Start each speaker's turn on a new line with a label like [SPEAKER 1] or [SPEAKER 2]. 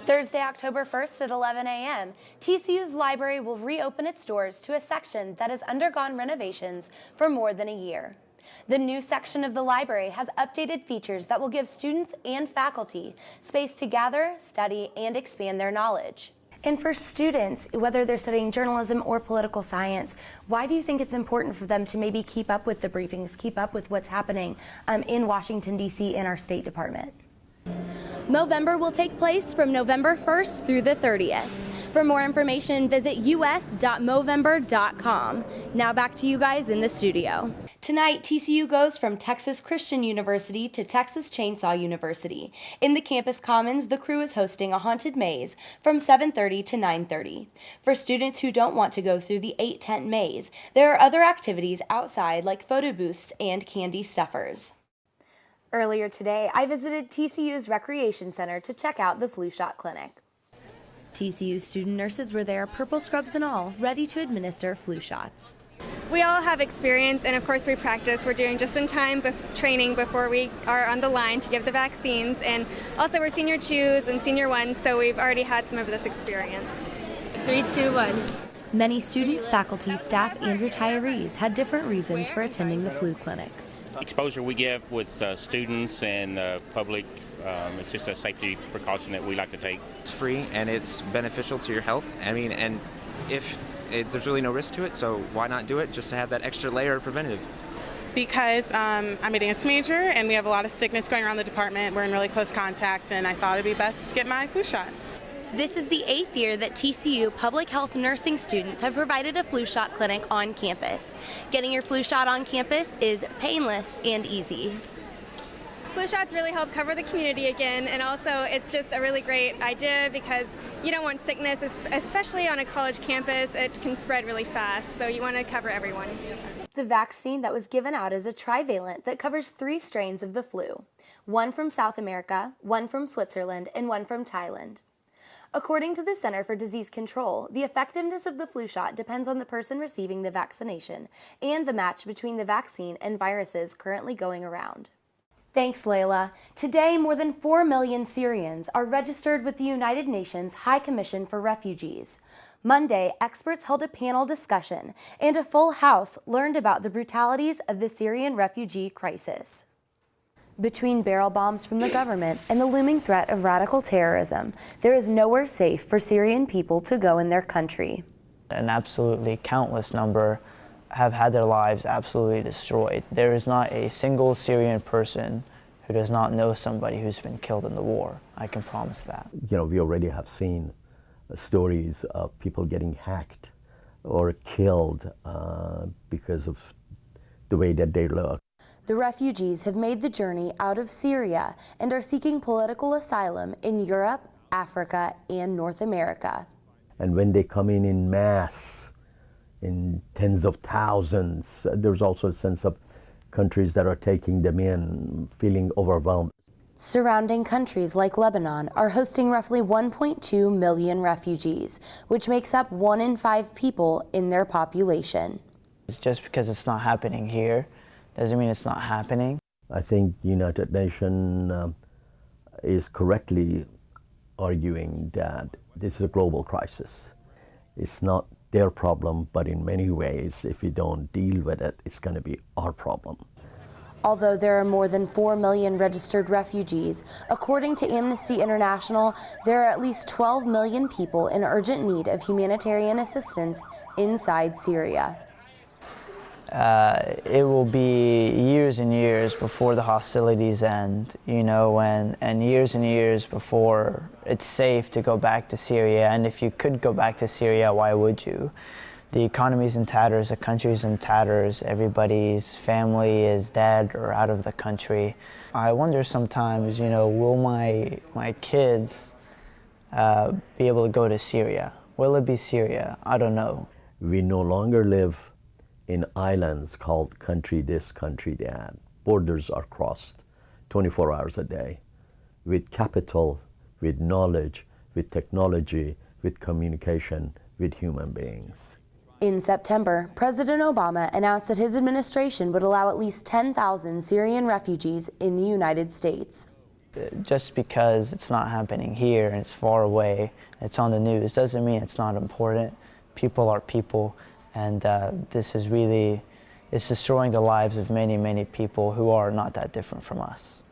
[SPEAKER 1] Thursday, October 1st at 11 a.m., TCU's library will reopen its doors to a section that has undergone renovations for more than a year. The new section of the library has updated features that will give students and faculty space to gather, study, and expand their knowledge. And for students, whether they're studying journalism or political science, why do you think it's important for them to maybe keep up with the briefings, keep up with what's happening in Washington, D.C. in our State Department? Movember will take place from November 1st through the 30th. For more information, visit us.movember.com. Now back to you guys in the studio. Tonight, TCU goes from Texas Christian University to Texas Chainsaw University. In the campus commons, the crew is hosting a haunted maze from 7:30 to 9:30. For students who don't want to go through the 8-tent maze, there are other activities outside like photo booths and candy stuffers. Earlier today, I visited TCU's Recreation Center to check out the flu shot clinic. TCU student nurses were there, purple scrubs and all, ready to administer flu shots.
[SPEAKER 2] We all have experience, and of course we practice. We're doing just-in-time training before we are on the line to give the vaccines, and also we're senior 2s and senior 1s, so we've already had some of this experience.
[SPEAKER 3] 3, 2, 1.
[SPEAKER 1] Many students, faculty, staff, and retirees had different reasons for attending the flu clinic.
[SPEAKER 4] Exposure we give with students and public, it's just a safety precaution that we like to take.
[SPEAKER 5] It's free and it's beneficial to your health. I mean, and there's really no risk to it, so why not do it just to have that extra layer of preventative?
[SPEAKER 6] Because I'm a dance major and we have a lot of sickness going around the department. We're in really close contact, and I thought it'd be best to get my flu shot.
[SPEAKER 1] This is the 8th year that TCU public health nursing students have provided a flu shot clinic on campus. Getting your flu shot on campus is painless and easy.
[SPEAKER 2] Flu shots really help cover the community again, and also it's just a really great idea because you don't want sickness, especially on a college campus. It can spread really fast, so you want to cover everyone.
[SPEAKER 1] The vaccine that was given out is a trivalent that covers 3 strains of the flu, one from South America, one from Switzerland, and one from Thailand. According to the Center for Disease Control, the effectiveness of the flu shot depends on the person receiving the vaccination and the match between the vaccine and viruses currently going around. Thanks, Layla. Today, more than 4 million Syrians are registered with the United Nations High Commission for Refugees. Monday, experts held a panel discussion, and a full house learned about the brutalities of the Syrian refugee crisis. Between barrel bombs from the government and the looming threat of radical terrorism, there is nowhere safe for Syrian people to go in their country.
[SPEAKER 7] An absolutely countless number have had their lives absolutely destroyed. There is not a single Syrian person who does not know somebody who's been killed in the war. I can promise that.
[SPEAKER 8] You know, we already have seen stories of people getting hacked or killed because of the way that they look.
[SPEAKER 1] The refugees have made the journey out of Syria and are seeking political asylum in Europe, Africa, and North America.
[SPEAKER 8] And when they come in mass, in tens of thousands, there's also a sense of countries that are taking them in, feeling overwhelmed.
[SPEAKER 1] Surrounding countries like Lebanon are hosting roughly 1.2 million refugees, which makes up 1 in 5 people in their population.
[SPEAKER 7] Just because it's not happening here doesn't mean it's not happening.
[SPEAKER 8] I think the United Nations is correctly arguing that this is a global crisis. It's not their problem, but in many ways, if we don't deal with it, it's going to be our problem.
[SPEAKER 1] Although there are more than 4 million registered refugees, according to Amnesty International, there are at least 12 million people in urgent need of humanitarian assistance inside Syria.
[SPEAKER 7] It will be years and years before the hostilities end, you know, and years before it's safe to go back to Syria. And if you could go back to Syria, why would you? The economy's in tatters, the country's in tatters, everybody's family is dead or out of the country. I wonder sometimes, you know, will my kids be able to go to Syria? Will it be Syria? I don't know.
[SPEAKER 8] We no longer live in islands called country this, country that. Borders are crossed 24 hours a day with capital, with knowledge, with technology, with communication, with human beings.
[SPEAKER 1] In September, President Obama announced that his administration would allow at least 10,000 Syrian refugees in the United States.
[SPEAKER 7] just because it's not happening here and it's far away, it's on the news, doesn't mean it's not important. People are people, and this is really, it's destroying the lives of many, many people who are not that different from us.